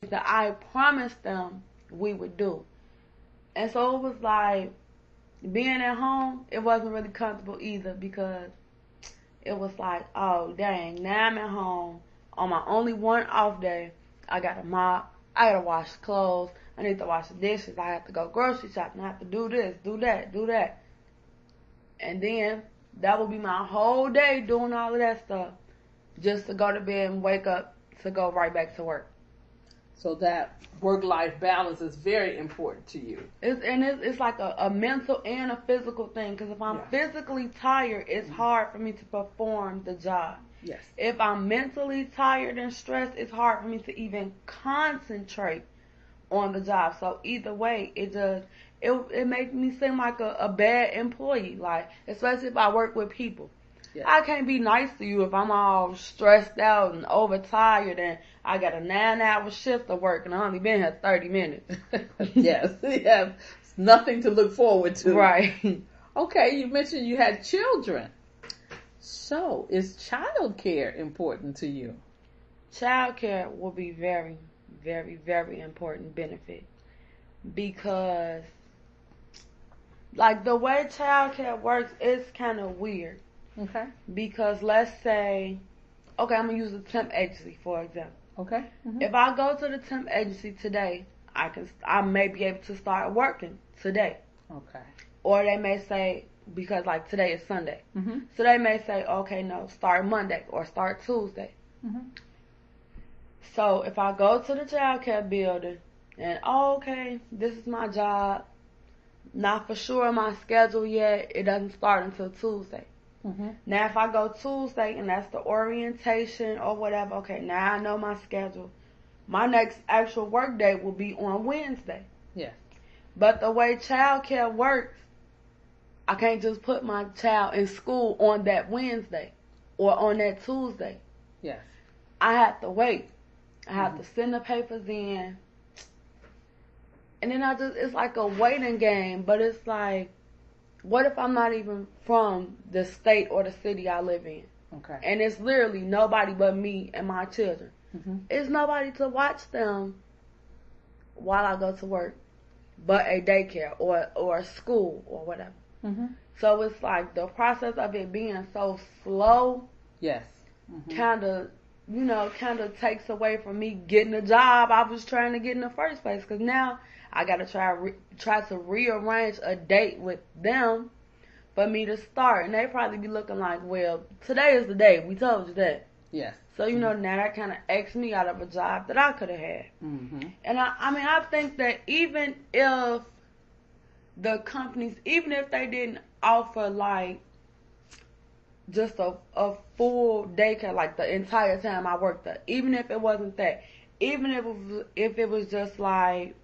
that I promised them we would do. And so it was like being at home, it wasn't really comfortable either because it was like, oh dang, now I'm at home on my only one off day. I gotta mop, I gotta wash clothes, I need to wash the dishes, I have to go grocery shopping, I have to do this, do that, do that. And then that would be my whole day doing all of that stuff just to go to bed and wake up to go right back to work. So that work-life balance is very important to you. It's like a mental and a physical thing. Because if I'm physically tired, it's hard for me to perform the job. Yes. If I'm mentally tired and stressed, it's hard for me to even concentrate on the job. So either way, it makes me seem like a bad employee. Like, especially if I work with people. Yes. I can't be nice to you if I'm all stressed out and overtired and I got a 9-hour shift of work and I only been here 30 minutes. Yes, yes. Nothing to look forward to. Right. Okay, you mentioned you had children. So, is childcare important to you? Childcare will be very, very, very important benefit because, like, the way childcare works is kind of weird. Okay. Because let's say, okay, I'm gonna use the temp agency for example. Okay. Mm-hmm. If I go to the temp agency today, I may be able to start working today. Okay. Or they may say, because like today is Sunday, mm-hmm. so they may say, okay, no, start Monday or start Tuesday. Mm-hmm. So if I go to the childcare building and okay, this is my job, not for sure my schedule yet, it doesn't start until Tuesday. Mm-hmm. Now, if I go Tuesday and that's the orientation or whatever, okay, now I know my schedule. My next actual work day will be on Wednesday. Yes. But the way childcare works, I can't just put my child in school on that Wednesday or on that Tuesday. Yes. I have to wait. I have to send the papers in. And then it's like a waiting game, but it's like, what if I'm not even from the state or the city I live in? Okay. And it's literally nobody but me and my children. Mm-hmm. It's nobody to watch them while I go to work, but a daycare or a school or whatever. Mm-hmm. So it's like the process of it being so slow. Yes. Mm-hmm. Kind of takes away from me getting a job I was trying to get in the first place. Because now I got to try to rearrange a date with them for me to start. And they probably be looking like, well, today is the day. We told you that. Yes. So, now that kind of X me out of a job that I could have had. Mm-hmm. And I think that even if the companies, even if they didn't offer like just a full daycare, like the entire time I worked there, even if it wasn't that, even if it was just like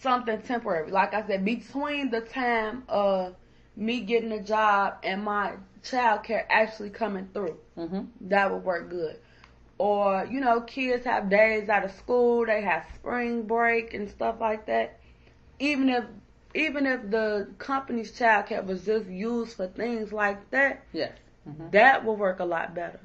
something temporary, like I said, between the time of me getting a job and my child care actually coming through, that would work good. Or, kids have days out of school, they have spring break and stuff like that. Even if the company's child care was just used for things like that, yes, that will work a lot better.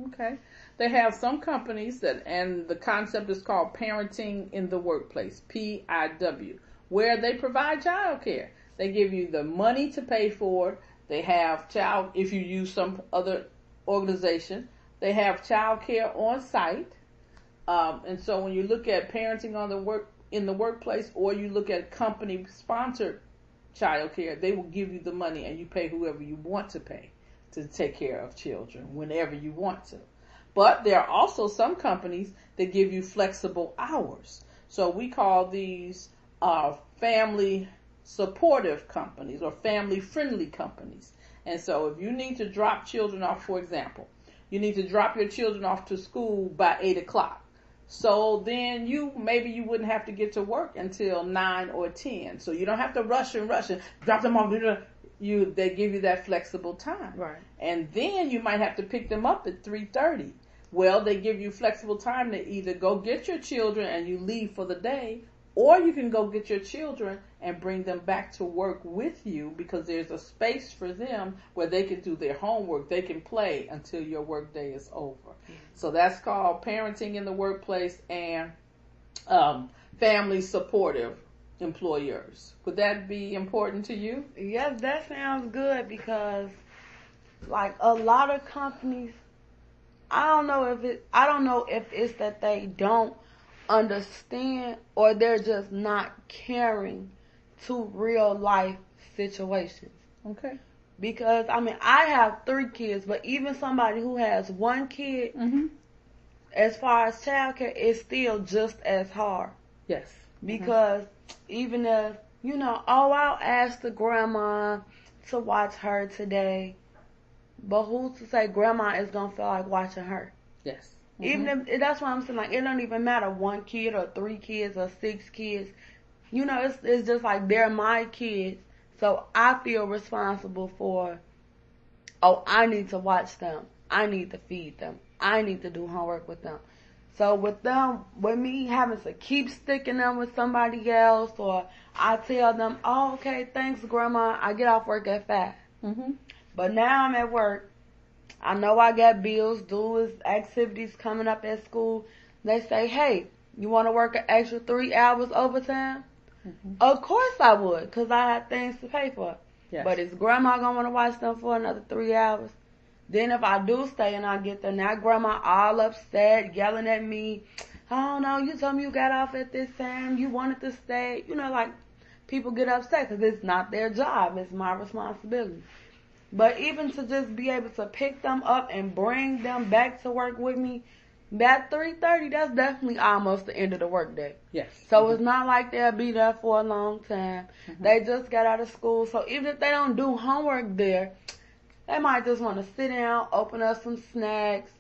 Okay. They have some companies and the concept is called Parenting in the Workplace, PIW, where they provide child care. They give you the money to pay for it. They have if you use some other organization, they have child care on site. And so when you look at parenting in the workplace, or you look at company sponsored child care, they will give you the money and you pay whoever you want to pay to take care of children whenever you want to. But there are also some companies that give you flexible hours. So we call these family supportive companies or family friendly companies. And so if you need to drop children off, for example, you need to drop your children off to school by 8 o'clock. So then maybe you wouldn't have to get to work until 9 or 10. So you don't have to rush and drop them off. They give you that flexible time. Right. And then you might have to pick them up at 3:30. Well, they give you flexible time to either go get your children and you leave for the day, Or you can go get your children and bring them back to work with you, because there's a space for them where they can do their homework. They can play until your work day is over. Mm-hmm. So that's called parenting in the workplace and family supportive employers. Would that be important to you? Yes, that sounds good, because like a lot of companies, I don't know if it's that they don't understand or they're just not caring to real life situations. Okay. Because I have 3 kids, but even somebody who has 1 kid, mm-hmm. as far as childcare, it's still just as hard. Yes. Because even if, I'll ask the grandma to watch her today, but who's to say grandma is going to feel like watching her? Yes. Mm-hmm. Even if, that's why I'm saying, like, it don't even matter 1 kid or 3 kids or 6 kids. It's just like they're my kids. So I feel responsible for, I need to watch them. I need to feed them. I need to do homework with them. So with me having to keep sticking them with somebody else, or I tell them, oh, okay, thanks, grandma, I get off work at 5. Mm-hmm. But now I'm at work. I know I got bills, dues, activities coming up at school. They say, hey, you want to work an extra 3 hours overtime? Mm-hmm. Of course I would, because I have things to pay for. Yes. But is grandma going to want to watch them for another 3 hours? Then if I do stay and I get there, now grandma all upset, yelling at me. Oh, no, you told me you got off at this time. You wanted to stay. Like people get upset because it's not their job. It's my responsibility. But even to just be able to pick them up and bring them back to work with me, at 3:30, that's definitely almost the end of the workday. Yes. So mm-hmm. It's not like they'll be there for a long time. Mm-hmm. They just got out of school. So even if they don't do homework there, they might just want to sit down, open up some snacks,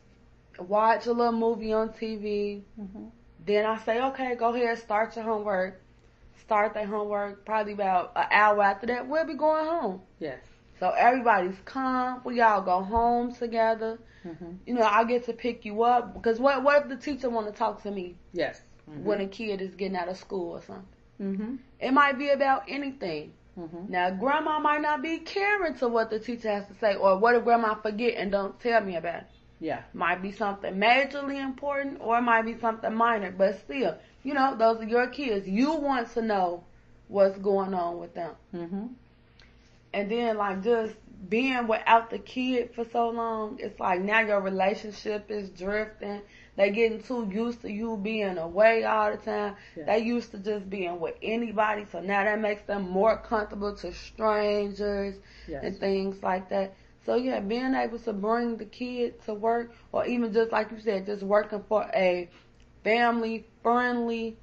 watch a little movie on TV. Mm-hmm. Then I say, okay, go ahead, start your homework. Start their homework. Probably about an hour after that, we'll be going home. Yes. So everybody's calm. We all go home together. Mm-hmm. I get to pick you up. Because what if the teacher want to talk to me? Yes. Mm-hmm. When a kid is getting out of school or something. Mm-hmm. It might be about anything. Mm-hmm. Now, grandma might not be caring to what the teacher has to say. Or what if grandma forget and don't tell me about it? Yeah. Might be something majorly important, or it might be something minor. But still, those are your kids. You want to know what's going on with them. Mm-hmm. And then, like, just being without the kid for so long, it's like now your relationship is drifting. They getting too used to you being away all the time. Yeah. They used to just being with anybody, so now that makes them more comfortable to strangers. Yes. And things like that. So, yeah, being able to bring the kid to work, or even just like you said, just working for a family-friendly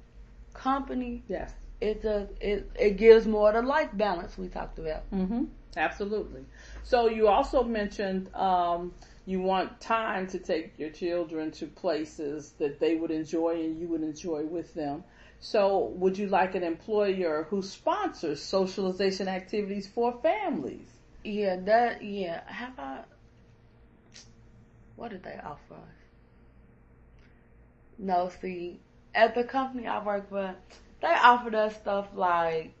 company. Yes. It gives more of the life balance we talked about. Mm-hmm. Absolutely. So you also mentioned you want time to take your children to places that they would enjoy and you would enjoy with them. So would you like an employer who sponsors socialization activities for families? Yeah. What did they offer us? No, see, at the company I work for, they offered us stuff like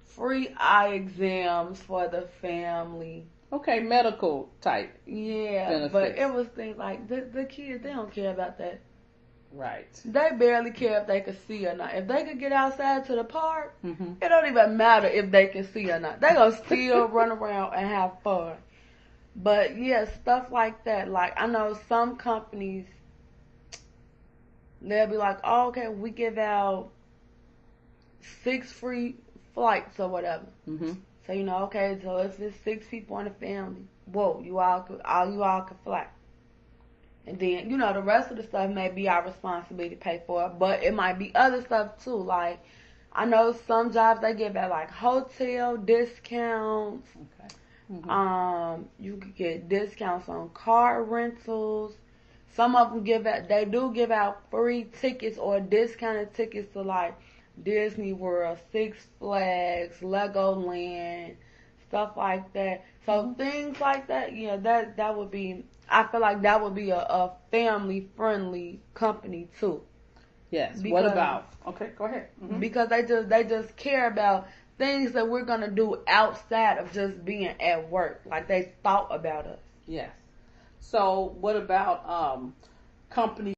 free eye exams for the family. Okay, medical type. Yeah, benefits. But it was things like the kids, they don't care about that. Right. They barely care if they can see or not. If they could get outside to the park, mm-hmm. It don't even matter if they can see or not. They gonna still run around and have fun. But yeah, stuff like that. Like I know some companies, they'll be like, oh, okay, we give out 6 free flights or whatever. Mm-hmm. So okay, so if it's 6 people in the family, whoa, you all could fly. And then the rest of the stuff may be our responsibility to pay for, but it might be other stuff too. Like I know some jobs they give out like hotel discounts. Okay. Mm-hmm. You could get discounts on car rentals. Some of them they do give out free tickets or discounted tickets to like Disney World, Six Flags, Legoland, stuff like that. So mm-hmm. Things like that, yeah, that would be, I feel like that would be a family friendly company too. Yes. What Because- about? Okay, go ahead. Mhm. Because they just care about things that we're gonna do outside of just being at work. Like they thought about us. Yes. So what about companies